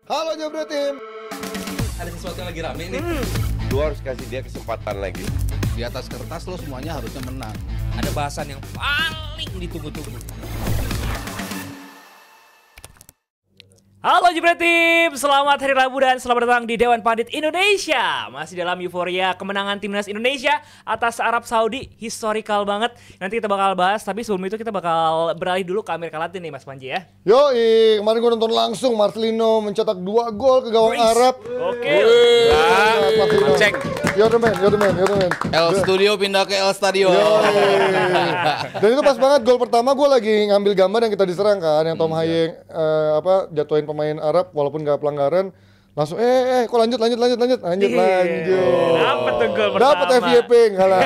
Halo Jabra Tim. Ada sesuatu yang lagi rame nih. Lu harus kasih dia kesempatan lagi. Di atas kertas lo semuanya harusnya menang. Ada bahasan yang paling ditunggu-tunggu. Halo Jibra Tim, selamat hari Rabu dan selamat datang di Dewan Pandit Indonesia. Masih dalam euforia kemenangan Timnas Indonesia atas Arab Saudi, historical banget. Nanti kita bakal bahas, tapi sebelum itu kita bakal beralih dulu ke Amerika Latin nih Mas Panji ya. Yoi, kemarin gue nonton langsung Marcelino mencetak 2 gol ke gawang Arab. Oke. Cek. You're the man. El Studio pindah ke El Stadio. Dan itu pas banget gol pertama gue lagi ngambil gambar yang kita diserang kan, yang Tom Hayeng jatuhin pemain Arab walaupun gak pelanggaran, langsung kok lanjut. Dapat tuh gol pertama. Dapat FYP enggak lah.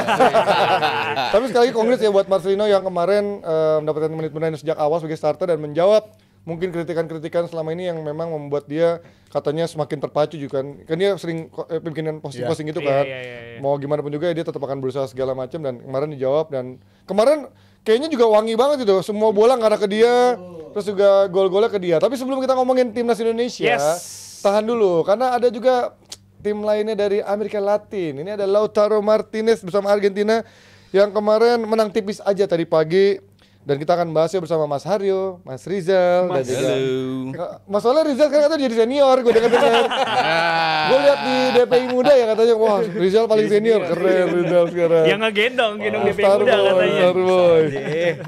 Tapi sekali lagi kongres ya buat Marcelino yang kemarin mendapatkan menit bermain sejak awal sebagai starter dan menjawab mungkin kritikan-kritikan selama ini yang memang membuat dia katanya semakin terpacu juga kan dia sering bikin posting-posting gitu kan. Mau gimana pun juga dia tetap akan berusaha segala macam dan kemarin dijawab dan kemarin kayaknya juga wangi banget itu, semua bola ngarah ke dia, terus juga gol-golnya ke dia. Tapi sebelum kita ngomongin timnas Indonesia, tahan dulu karena ada juga tim lainnya dari Amerika Latin. Ini ada Lautaro Martinez bersama Argentina yang kemarin menang tipis aja tadi pagi. Dan kita akan bahasnya bersama Mas Haryo, Mas Rizal, dan juga masalah Rizal kan katanya jadi senior, gue dengar. Gue lihat di DPI Muda ya katanya, wah Rizal paling senior, keren Rizal sekarang. Yang ngegendong DPI Muda katanya. Starboy.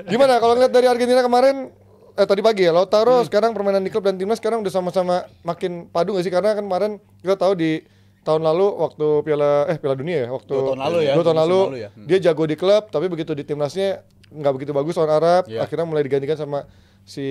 Gimana kalau ngeliat dari Argentina kemarin, tadi pagi ya, Lautaro sekarang permainan di klub dan timnas sekarang udah sama-sama makin padu nggak sih? Karena kan kemarin kita tahu di tahun lalu waktu Piala Dunia ya, waktu 2 tahun lalu ya. Dia jago di klub, tapi begitu di timnasnya nggak begitu bagus lawan Arab, akhirnya mulai digantikan sama si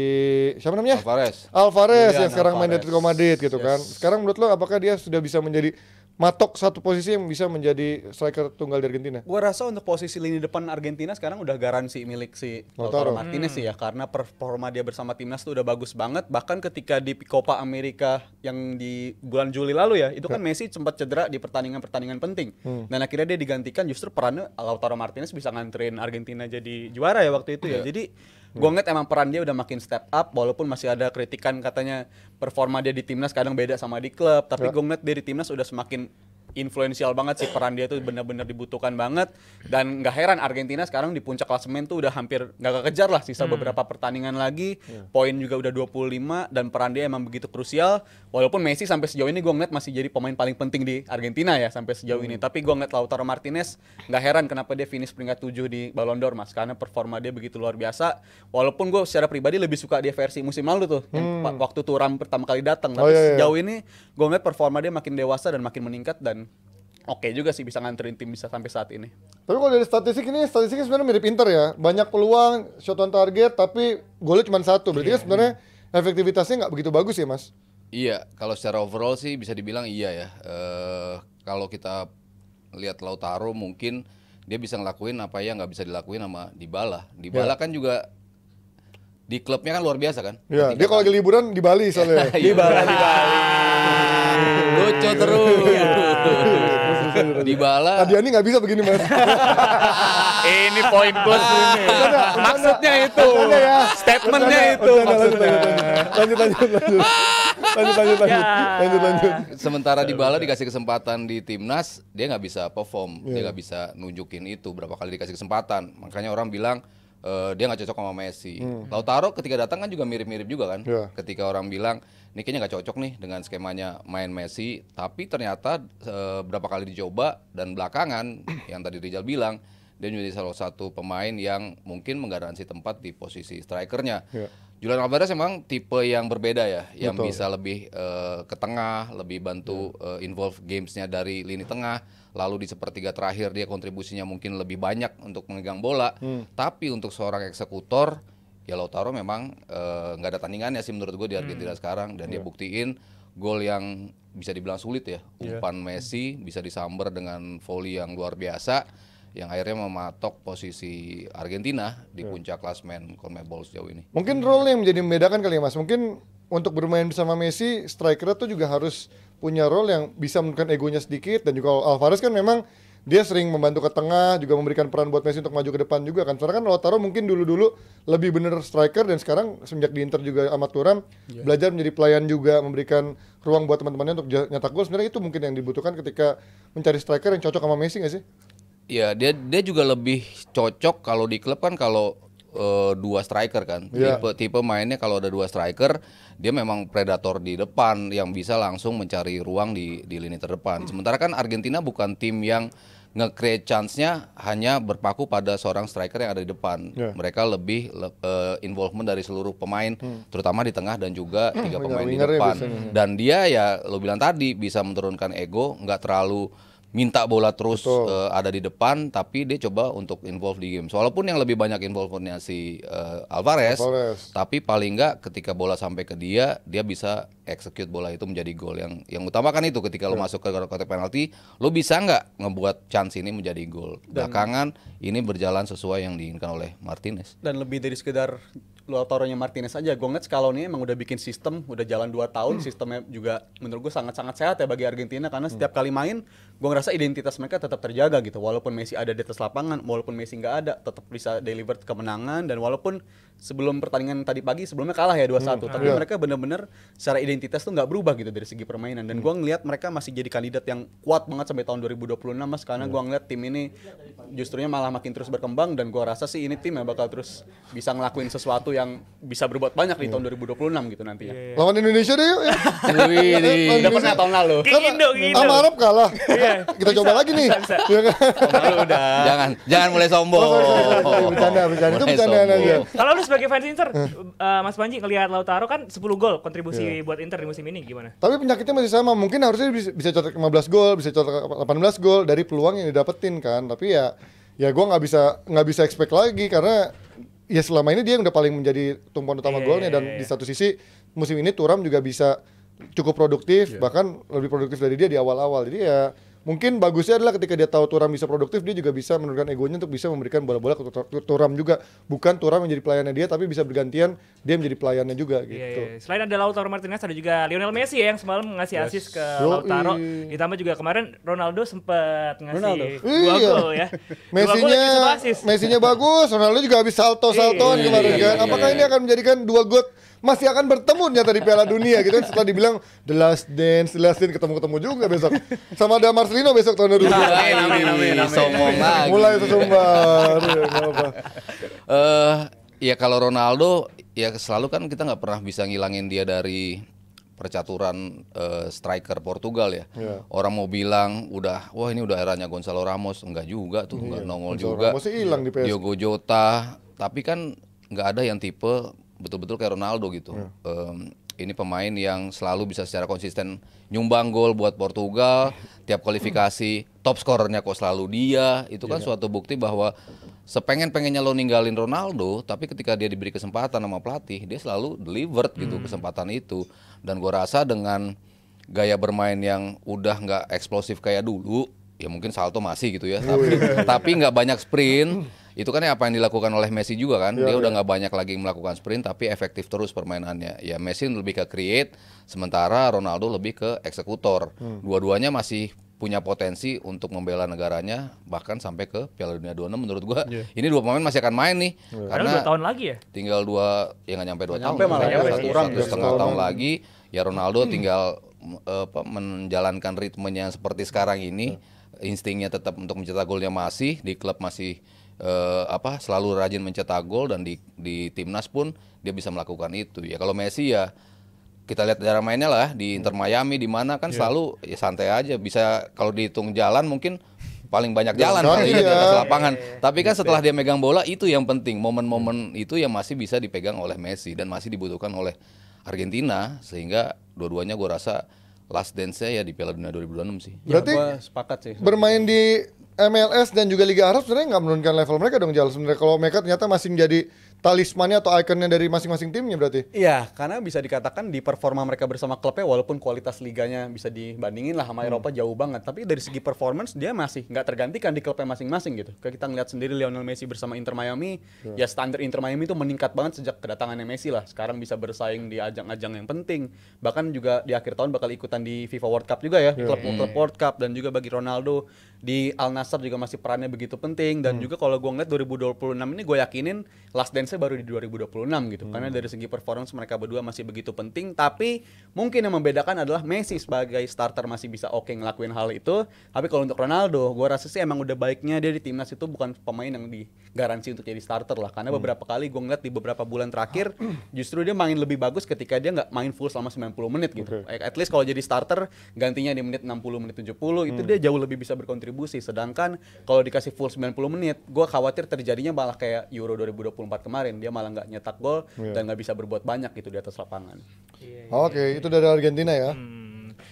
siapa namanya? Alvarez yang sekarang main di Atletico Madrid gitu kan. Sekarang menurut lo apakah dia sudah bisa menjadi matok satu posisi yang bisa menjadi striker tunggal di Argentina? Gua rasa untuk posisi lini depan Argentina sekarang udah garansi milik si Lautaro Martinez sih ya, karena performa dia bersama timnas tuh udah bagus banget. Bahkan ketika di Copa America yang di bulan Juli lalu ya, itu kan Messi sempat cedera di pertandingan penting. Dan akhirnya dia digantikan, justru perannya Lautaro Martinez bisa nganterin Argentina jadi juara ya waktu itu ya. Jadi gue ngeliat emang peran dia udah makin step up, walaupun masih ada kritikan katanya performa dia di timnas kadang beda sama di klub, tapi gue ngeliat dia di timnas udah semakin influensial banget sih, peran dia tuh benar-benar dibutuhkan banget. Dan nggak heran Argentina sekarang di puncak klasemen tuh udah hampir nggak kekejar lah, sisa beberapa pertandingan lagi, poin juga udah 25 dan peran dia emang begitu krusial. Walaupun Messi sampai sejauh ini gue ngeliat masih jadi pemain paling penting di Argentina ya sampai sejauh ini, tapi gue ngeliat Lautaro Martinez nggak heran kenapa dia finish peringkat 7 di Ballon d'Or Mas, karena performa dia begitu luar biasa. Walaupun gue secara pribadi lebih suka dia versi musim lalu tuh, yang waktu Thuram pertama kali datang, tapi sejauh ini gue ngeliat performa dia makin dewasa dan makin meningkat dan oke juga sih bisa nganterin tim bisa sampai saat ini. Tapi kalau dari statistiknya sebenarnya mirip Inter ya. Banyak peluang, shot on target, tapi golnya cuma 1. Berarti kan sebenarnya efektivitasnya nggak begitu bagus ya Mas? Iya, kalau secara overall sih bisa dibilang iya ya. Kalau kita lihat Lautaro mungkin dia bisa ngelakuin apa yang nggak bisa dilakuin sama Dybala. Dybala kan juga di klubnya kan luar biasa kan? Iya, dia kalau lagi liburan di Bali soalnya. Dybala di Bali. Lucu terus. Dybala. Adiani nggak bisa begini Mas. Ini poin plus ini. Maksudnya itu. Statementnya itu. Lanjut. Sementara Dybala dikasih kesempatan di timnas, dia nggak bisa perform, dia nggak bisa nunjukin itu. Berapa kali dikasih kesempatan, makanya orang bilang dia nggak cocok sama Messi. Lautaro ketika datang kan juga mirip-mirip juga kan. Ketika orang bilang, ini kayaknya nggak cocok nih dengan skemanya main Messi, tapi ternyata berapa kali dicoba dan belakangan yang tadi Rizal bilang, dia menjadi salah satu pemain yang mungkin menggaransi tempat di posisi strikernya. Julian Alvarez memang tipe yang berbeda ya, yang bisa lebih ke tengah, lebih bantu involve gamesnya dari lini tengah, lalu di sepertiga terakhir dia kontribusinya mungkin lebih banyak untuk memegang bola. Tapi untuk seorang eksekutor, ya Lautaro memang nggak ada tandingannya sih menurut gue di Argentina sekarang, dan dia buktiin gol yang bisa dibilang sulit ya, umpan Messi bisa disamber dengan volley yang luar biasa, yang akhirnya mematok posisi Argentina di puncak klasemen CONMEBOL sejauh ini. Mungkin role yang menjadi membedakan kali ya Mas. Mungkin untuk bermain bersama Messi, striker tuh juga harus punya role yang bisa menurunkan egonya sedikit, dan juga Alvarez kan memang dia sering membantu ke tengah, juga memberikan peran buat Messi untuk maju ke depan juga kan. Soalnya kan Lautaro mungkin dulu-dulu lebih bener striker, dan sekarang semenjak di Inter juga sama Thuram belajar menjadi pelayan juga, memberikan ruang buat teman-temannya untuk nyetak gol. Sebenarnya itu mungkin yang dibutuhkan ketika mencari striker yang cocok sama Messi nggak sih? Ya dia juga lebih cocok kalau di klub kan kalau dua striker kan. Tipe mainnya kalau ada dua striker, dia memang predator di depan yang bisa langsung mencari ruang di lini terdepan. Sementara kan Argentina bukan tim yang nge-create chance-nya hanya berpaku pada seorang striker yang ada di depan. Mereka lebih involvement dari seluruh pemain, terutama di tengah dan juga tiga pemain di depan. Dan dia ya lo bilang tadi bisa menurunkan ego, nggak terlalu minta bola terus ada di depan, tapi dia coba untuk involve di game. Walaupun yang lebih banyak involvementnya si Alvarez, tapi paling nggak ketika bola sampai ke dia bisa execute bola itu menjadi gol. Yang utama kan itu ketika lo masuk ke kotak penalti, lo bisa nggak ngebuat chance ini menjadi gol. Belakangan ini berjalan sesuai yang diinginkan oleh Martinez. Dan lebih dari sekedar Lautaro-nya Martinez aja, gue ngeliat Scaloni emang udah bikin sistem, udah jalan 2 tahun, sistemnya juga menurut gue sangat-sangat sehat ya bagi Argentina, karena setiap kali main, gue ngerasa identitas mereka tetap terjaga gitu, walaupun Messi ada di atas lapangan, walaupun Messi nggak ada, tetap bisa deliver kemenangan, dan walaupun sebelum pertandingan tadi pagi, sebelumnya kalah ya 2-1, tapi mereka bener-bener secara identitas tuh nggak berubah gitu dari segi permainan, dan gue ngeliat mereka masih jadi kandidat yang kuat banget sampai tahun 2026 mas, karena gue ngeliat tim ini justrunya malah makin terus berkembang, dan gue rasa sih ini tim yang bakal terus bisa ngelakuin sesuatu yang bisa berbuat banyak di tahun 2026 gitu nantinya. Lawan Indonesia deh yuk ya. Udah pernah tahun lalu. Sama Arab kalah. Kita coba lagi nih. Iya kan? Tahun lalu udah. Jangan mulai sombong. Bercanda. Itu bercandaan aja. Kalau lu sebagai fans Inter, Mas Panji ngelihat Lautaro kan 10 gol kontribusi buat Inter di musim ini gimana? Tapi penyakitnya masih sama. Mungkin harusnya bisa cetak 15 gol, bisa cetak 18 gol dari peluang yang didapetin kan. Tapi ya gue nggak bisa expect lagi, karena ya selama ini dia udah paling menjadi tumpuan utama golnya, dan di satu sisi musim ini Thuram juga bisa cukup produktif, bahkan lebih produktif dari dia di awal-awal. Jadi ya mungkin bagusnya adalah ketika dia tahu Thuram bisa produktif, dia juga bisa menurunkan egonya untuk bisa memberikan bola-bola ke Thuram juga. Bukan Thuram menjadi pelayannya dia, tapi bisa bergantian dia menjadi pelayannya juga gitu. Selain ada Lautaro Martinez, ada juga Lionel Messi ya yang semalam ngasih assist ke Lautaro. Ditambah juga kemarin Ronaldo sempat ngasih 2 gol ya. Messinya bagus, Ronaldo juga habis salto-saltoan kemarin kan. Apakah ini akan menjadikan 2 GOAT masih akan bertemu nyata di Piala Dunia gitu kan, setelah dibilang the last dance ketemu juga besok. Sama ada Marcelino besok tahun 2022. Amin. Sombong lagi. Mulai sesumbar. Ya kalau Ronaldo ya selalu kan kita nggak pernah bisa ngilangin dia dari percaturan striker Portugal ya. Orang mau bilang wah ini udah eranya Gonzalo Ramos, enggak juga tuh, enggak nongol juga. Ramos hilang di PSG. Diogo Jota, tapi kan nggak ada yang tipe betul-betul kayak Ronaldo gitu. Ini pemain yang selalu bisa secara konsisten nyumbang gol buat Portugal, tiap kualifikasi top skorernya kok selalu dia. Itu kan suatu bukti bahwa sepengen-pengennya lo ninggalin Ronaldo, tapi ketika dia diberi kesempatan sama pelatih, dia selalu delivered gitu kesempatan itu. Dan gua rasa dengan gaya bermain yang udah nggak eksplosif kayak dulu, ya mungkin salto masih gitu ya, tapi nggak banyak sprint. Itu kan apa yang dilakukan oleh Messi juga kan. Dia udah nggak banyak lagi melakukan sprint, tapi efektif terus permainannya. Ya Messi lebih ke create, sementara Ronaldo lebih ke eksekutor. Dua-duanya masih punya potensi untuk membela negaranya, bahkan sampai ke Piala Dunia 26 menurut gua. Ini 2 pemain masih akan main nih. Karena 2 tahun lagi ya? Tinggal 2, ya nggak nyampe 2 tahun. Malah ya, satu setengah tahun lagi. Ya Ronaldo tinggal menjalankan ritmenya seperti sekarang ini. Instingnya tetap untuk mencetak golnya masih, di klub masih selalu rajin mencetak gol, dan di timnas pun dia bisa melakukan itu. Ya kalau Messi ya kita lihat cara mainnya lah di Inter Miami, di mana kan selalu ya santai aja, bisa kalau dihitung jalan mungkin paling banyak jalan kali di atas lapangan. Tapi kan setelah dia megang bola, itu yang penting, momen-momen itu yang masih bisa dipegang oleh Messi dan masih dibutuhkan oleh Argentina, sehingga dua-duanya gue rasa last dance-nya ya di Piala Dunia 2026 sih. Berarti Gua sepakat sih. bermain di MLS dan juga Liga Arab sebenarnya nggak menurunkan level mereka dong, Jal. Sebenarnya kalau mereka ternyata masih menjadi talismannya atau ikonnya dari masing-masing timnya berarti. Iya, karena bisa dikatakan di performa mereka bersama klubnya walaupun kualitas liganya bisa dibandingin lah sama Eropa jauh banget, tapi dari segi performance dia masih nggak tergantikan di klubnya masing-masing gitu. Kayak kita ngeliat sendiri Lionel Messi bersama Inter Miami, ya standar Inter Miami itu meningkat banget sejak kedatangannya Messi lah. Sekarang bisa bersaing di ajang-ajang yang penting. Bahkan juga di akhir tahun bakal ikutan di FIFA World Cup juga ya, klub World Cup, dan juga bagi Ronaldo di Al Nassr juga masih perannya begitu penting, dan juga kalau gue ngeliat 2026 ini gue yakinin last dance-nya baru di 2026 gitu. Karena dari segi performance mereka berdua masih begitu penting, tapi mungkin yang membedakan adalah Messi sebagai starter masih bisa oke ngelakuin hal itu. Tapi kalau untuk Ronaldo, gue rasa sih emang udah baiknya dia di timnas itu bukan pemain yang digaransi untuk jadi starter lah. Karena beberapa kali gue ngeliat di beberapa bulan terakhir justru dia main lebih bagus ketika dia nggak main full selama 90 menit gitu. At least kalau jadi starter gantinya di menit 60, menit 70 itu dia jauh lebih bisa berkontribusi. Sedangkan kalau dikasih full 90 menit, gue khawatir terjadinya malah kayak Euro 2024 kemarin, dia malah nggak nyetak gol dan nggak bisa berbuat banyak gitu di atas lapangan. Oke, itu dari Argentina ya.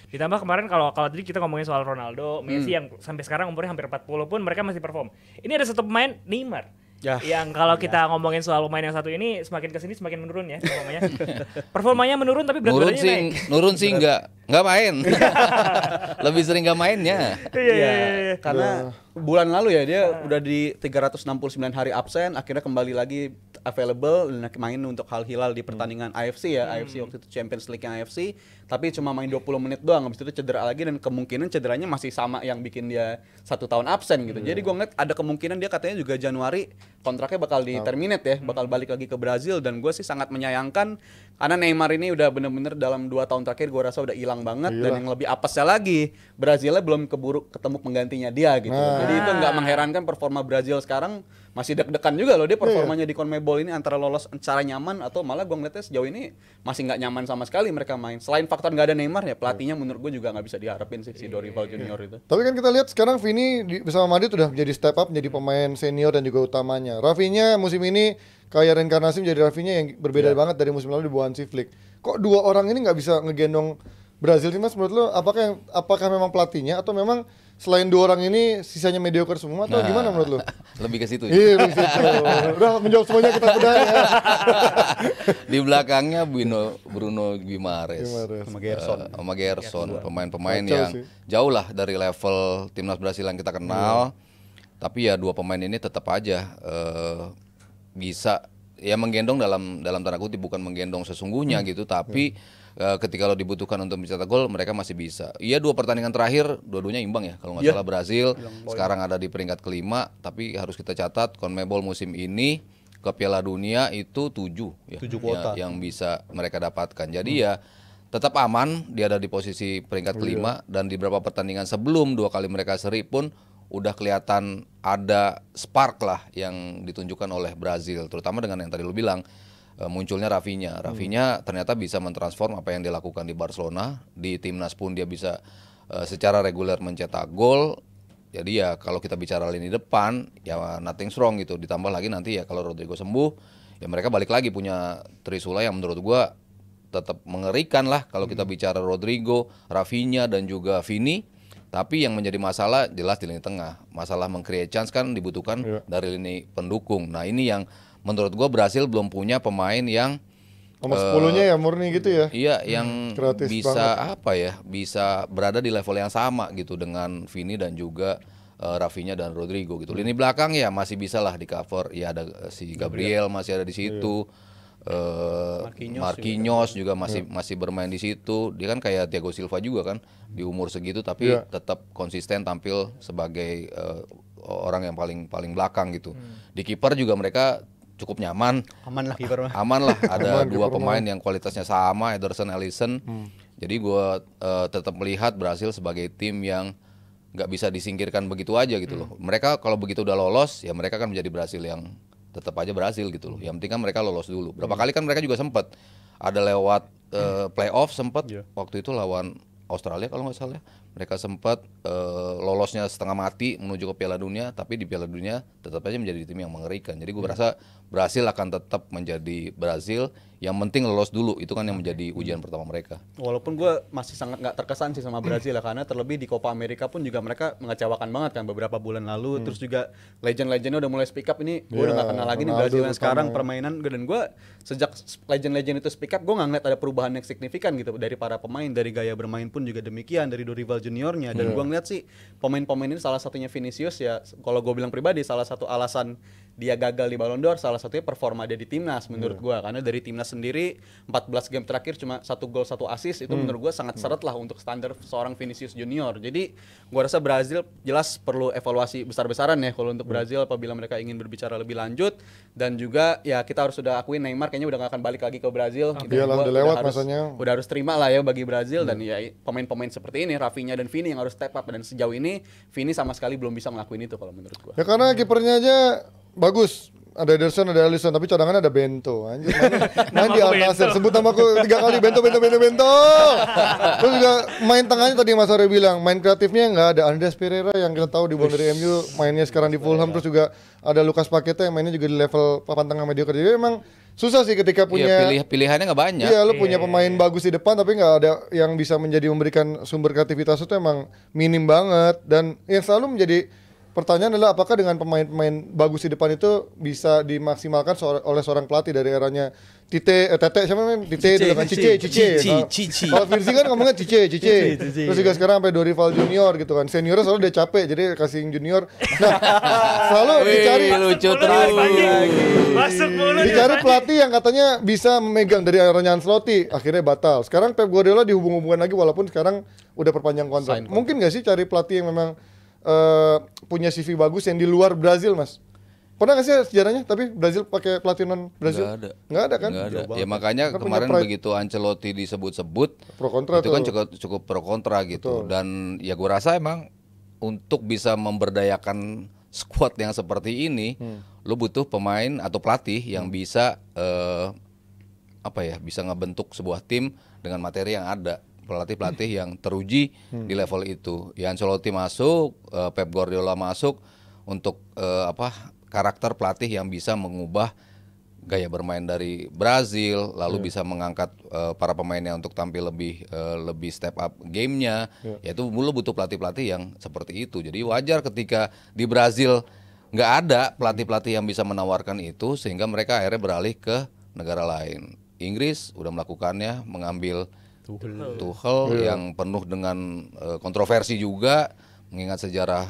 Ditambah kemarin kalau tadi kita ngomongin soal Ronaldo, Messi yang sampai sekarang umurnya hampir 40 pun mereka masih perform. Ini ada satu pemain Neymar. Ya. Yang kalau kita ngomongin soal pemain yang satu ini semakin kesini semakin menurun ya performanya. Performanya menurun tapi berat badannya naik. Nurun sih nggak main. Lebih sering nggak mainnya. Iya. Karena bulan lalu ya dia udah di 369 hari absen, akhirnya kembali lagi available dan main untuk Al Hilal di pertandingan AFC ya, AFC waktu itu Champions League yang AFC, tapi cuma main 20 menit doang, habis itu cedera lagi dan kemungkinan cederanya masih sama yang bikin dia 1 tahun absen gitu. Jadi gue ngeliat ada kemungkinan dia katanya juga Januari kontraknya bakal di terminate ya, bakal balik lagi ke Brazil, dan gue sih sangat menyayangkan karena Neymar ini udah bener-bener dalam 2 tahun terakhir gue rasa udah hilang banget. Dan yang lebih apesnya lagi Brazilnya belum keburu ketemu penggantinya dia gitu. Jadi itu nggak mengherankan performa Brazil sekarang masih deg-degan juga loh dia performanya di CONMEBOL ini, antara lolos secara nyaman atau malah gue ngeliatnya sejauh ini masih nggak nyaman sama sekali mereka main. Selain faktor nggak ada Neymar ya pelatihnya menurut gue juga nggak bisa diharapin sih si Dorival Junior itu. Tapi kan kita lihat sekarang Vini bersama Madrid udah menjadi step up menjadi pemain senior dan juga utamanya. Rafinha musim ini kayak reinkarnasi menjadi Rafinha yang berbeda banget dari musim lalu di bawah Hansi Flick. Kok dua orang ini nggak bisa ngegendong Brazil timnas menurut lo? Apakah memang pelatihnya atau memang selain dua orang ini sisanya mediocre semua atau gimana menurut lo? Lebih ke situ. Iya, lebih ke situ. Udah menjawab semuanya kita sudah ya. Di belakangnya Bruno Guimaraes Sama Gerson, pemain-pemain Kacau yang sih. jauh lah dari level timnas Brasil yang kita kenal. Tapi ya dua pemain ini tetap aja bisa ya menggendong dalam tanda kutip, bukan menggendong sesungguhnya gitu, tapi ketika lo dibutuhkan untuk mencetak gol mereka masih bisa. Iya, 2 pertandingan terakhir dua-duanya imbang ya kalau nggak salah. Brazil sekarang ada di peringkat kelima, tapi harus kita catat CONMEBOL musim ini ke Piala Dunia itu 7 ya, 7 kuota. yang bisa mereka dapatkan. Jadi ya tetap aman, dia ada di posisi peringkat kelima, dan di beberapa pertandingan sebelum 2 kali mereka seri pun udah kelihatan ada spark lah yang ditunjukkan oleh Brazil, terutama dengan yang tadi lu bilang munculnya Rafinha. Rafinha ternyata bisa mentransform apa yang dilakukan di Barcelona, di timnas pun dia bisa secara reguler mencetak gol. Jadi ya kalau kita bicara lini depan ya nothing wrong gitu. Ditambah lagi nanti ya kalau Rodrigo sembuh ya mereka balik lagi punya Trisula yang menurut gua tetap mengerikan lah kalau kita bicara Rodrigo, Rafinha dan juga Vini. Tapi yang menjadi masalah jelas di lini tengah. Masalah meng-create chance kan dibutuhkan dari lini pendukung. Nah ini yang menurut gue Brasil belum punya pemain yang Nomor 10-nya ya murni gitu ya. iya yang kreatif bisa banget. apa ya, bisa berada di level yang sama gitu dengan Vini dan juga Rafinha dan Rodrigo gitu. Lini belakang ya masih bisa lah di cover. Ya ada si Gabriel masih ada di situ. Marquinhos juga masih bermain di situ. Dia kan kayak Thiago Silva juga kan di umur segitu, tapi tetap konsisten tampil sebagai orang yang paling belakang gitu. Di kiper juga mereka cukup nyaman. Aman lah kiper mah. Aman lah, ada 2 pemain yang kualitasnya sama, Ederson, Alisson. Jadi gue tetap melihat Brasil sebagai tim yang nggak bisa disingkirkan begitu aja gitu loh. Mereka kalau begitu udah lolos ya mereka kan menjadi Brasil yang tetap aja Brasil gitu loh. Yang penting kan mereka lolos dulu. Berapa kali kan mereka juga sempat ada lewat playoff sempat waktu itu lawan Australia kalau nggak salah. Mereka sempat lolosnya setengah mati menuju ke Piala Dunia, tapi di Piala Dunia tetap aja menjadi tim yang mengerikan. Jadi gue merasa Brasil akan tetap menjadi Brasil Yang penting lolos dulu, itu kan yang menjadi ujian pertama mereka. Walaupun gue masih sangat nggak terkesan sih sama Brazil ya, karena terlebih di Copa America pun juga mereka mengecewakan banget kan beberapa bulan lalu. Terus juga legend-legendnya udah mulai speak up, ini gue udah nggak kenal lagi nih Brazil yang sekarang permainan. Dan gue sejak legend-legend itu speak up, gue nggak ngeliat ada perubahan yang signifikan gitu dari para pemain, dari gaya bermain pun juga demikian, dari Dorival Juniornya. Dan gue ngeliat sih pemain-pemain ini salah satunya Vinicius ya, kalau gue bilang pribadi salah satu alasan dia gagal di Ballon d'Or salah satunya performa dia di timnas menurut gua, karena dari timnas sendiri 14 game terakhir cuma 1 gol 1 assist itu menurut gua sangat seret lah untuk standar seorang Vinicius Junior. Jadi gua rasa Brazil jelas perlu evaluasi besar-besaran ya kalau untuk Brazil apabila mereka ingin berbicara lebih lanjut. Dan juga ya kita harus sudah akuin Neymar kayaknya udah gak akan balik lagi ke Brazil. Iyalah, udah lewat masanya. Udah harus terima lah ya bagi Brazil. Dan ya pemain-pemain seperti ini Rafinha dan Vini yang harus step up, dan sejauh ini Vini sama sekali belum bisa ngelakuin itu kalau menurut gua. Ya karena kipernya aja bagus. Ada Ederson, ada Alisson, tapi cadangan ada Bento. Anjir, main di Al Nassr. Sebut namaku 3 kali, Bento. Terus juga main tengahnya tadi Mas Aryo bilang, main kreatifnya nggak ada. Andreas Pereira yang kita tahu dibuang dari MU, mainnya sekarang di Fulham. Terus juga ada Lucas Paqueta yang mainnya juga di level papan tengah mediocre. Jadi memang susah sih ketika punya pilihannya nggak banyak. Iya, lu punya pemain bagus di depan tapi nggak ada yang bisa memberikan sumber kreativitas itu emang minim banget. Dan yang selalu menjadi pertanyaan adalah apakah dengan pemain-pemain bagus di depan itu bisa dimaksimalkan oleh seorang pelatih dari eranya Tete siapa namanya? Tete dulu kan Cice. Kalau Virsi kan ngomongnya Cice. Terus juga sekarang sampai Dorival Junior gitu kan. Seniornya selalu dia capek jadi kasih junior. Nah, selalu dicari lucu terus. Masuk mulu. Dicari pelatih yang katanya bisa memegang dari eranya Ancelotti, akhirnya batal. Sekarang Pep Guardiola dihubung-hubungkan lagi walaupun sekarang udah perpanjang kontrak. Mungkin nggak sih cari pelatih yang memang punya CV bagus yang di luar Brazil, Mas? Pernah nggak sih sejarahnya? Tapi Brazil pakai pelatih non Brazil? Nggak ada kan? Nggak ada. Ya makanya kan kemarin begitu Ancelotti disebut-sebut, pro kontra itu kan cukup pro kontra gitu. Dan ya gue rasa emang untuk bisa memberdayakan squad yang seperti ini, lo butuh pemain atau pelatih yang bisa bisa ngebentuk sebuah tim dengan materi yang ada. Pelatih-pelatih yang teruji di level itu. Ya Ancelotti masuk, Pep Guardiola masuk untuk karakter pelatih yang bisa mengubah gaya bermain dari Brazil, lalu bisa mengangkat para pemainnya untuk tampil lebih step up gamenya. Yaitu lo butuh pelatih-pelatih yang seperti itu. Jadi wajar ketika di Brazil nggak ada pelatih-pelatih yang bisa menawarkan itu, sehingga mereka akhirnya beralih ke negara lain. Inggris udah melakukannya, mengambil Tuchel yang penuh dengan kontroversi juga, mengingat sejarah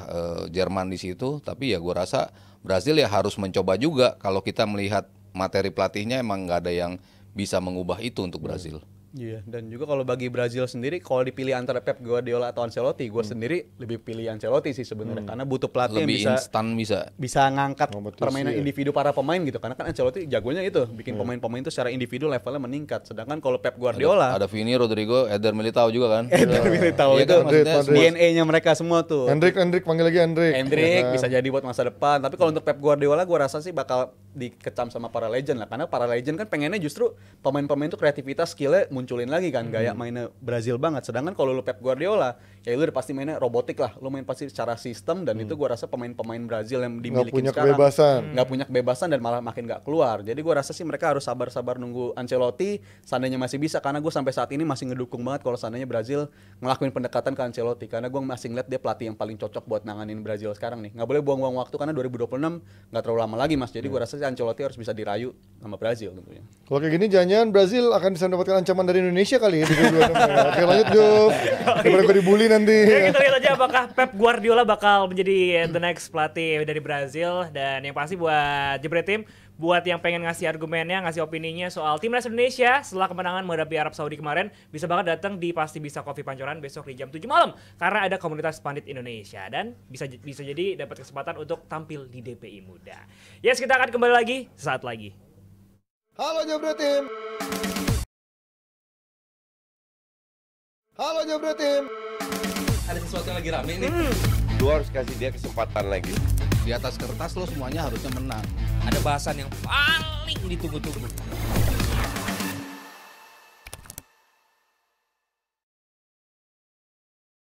Jerman di situ. Tapi ya gue rasa Brazil ya harus mencoba juga. Kalau kita melihat materi pelatihnya emang nggak ada yang bisa mengubah itu untuk Brazil. Iya, dan juga kalau bagi Brazil sendiri, kalau dipilih antara Pep Guardiola atau Ancelotti, gue sendiri lebih pilih Ancelotti sih sebenarnya, karena butuh pelatih lebih yang instan bisa ngangkat permainan individu para pemain gitu. Karena kan Ancelotti jagonya itu bikin pemain-pemain itu secara individu levelnya meningkat. Sedangkan kalau Pep Guardiola ada Vini, Rodrigo, Eder Militao juga kan. Eder Militao itu DNA-nya mereka semua tuh. Hendrik panggil lagi Hendrik bisa jadi buat masa depan. Tapi kalau untuk Pep Guardiola, gue rasa sih bakal dikecam sama para legend lah, karena para legend kan pengennya justru pemain-pemain itu kreativitas, skillnya munculin lagi kan, gaya mainnya Brazil banget. Sedangkan kalau lu Pep Guardiola, ya lu udah pasti mainnya robotik lah, lu main pasti secara sistem. Dan itu gua rasa pemain-pemain Brazil yang dimiliki sekarang nggak punya kebebasan dan malah makin nggak keluar. Jadi gua rasa sih mereka harus sabar-sabar nunggu Ancelotti, seandainya masih bisa. Karena gua sampai saat ini masih ngedukung banget kalau seandainya Brazil ngelakuin pendekatan ke Ancelotti, karena gua masih ngeliat dia pelatih yang paling cocok buat nanganin Brazil sekarang nih. Nggak boleh buang-buang waktu karena 2026 nggak terlalu lama lagi, Mas. Jadi gua rasa Ancelotti harus bisa dirayu sama Brazil tentunya. Kalau kayak gini jangan-jangan Brazil akan bisa mendapatkan ancaman dari Indonesia kali ya di 2026. Oke, lanjut Juf. Daripada gue dibully nanti. Ya, kita lihat aja apakah Pep Guardiola bakal menjadi the next pelatih dari Brazil. Dan yang pasti buat Jebret Tim, buat yang pengen ngasih argumennya, ngasih opininya soal timnas Indonesia setelah kemenangan menghadapi Arab Saudi kemarin, bisa banget datang di Pasti Bisa Kopi Pancoran besok di jam 7 malam karena ada komunitas Pandit Indonesia dan bisa jadi dapat kesempatan untuk tampil di DPI Muda. Yes, kita akan kembali lagi sesaat lagi. Halo Jebret Tim. Halo Jebret Tim. Ada sesuatu yang lagi rame nih. Lu harus kasih dia kesempatan lagi. Di atas kertas lo semuanya harusnya menang. Ada bahasan yang paling ditunggu-tunggu.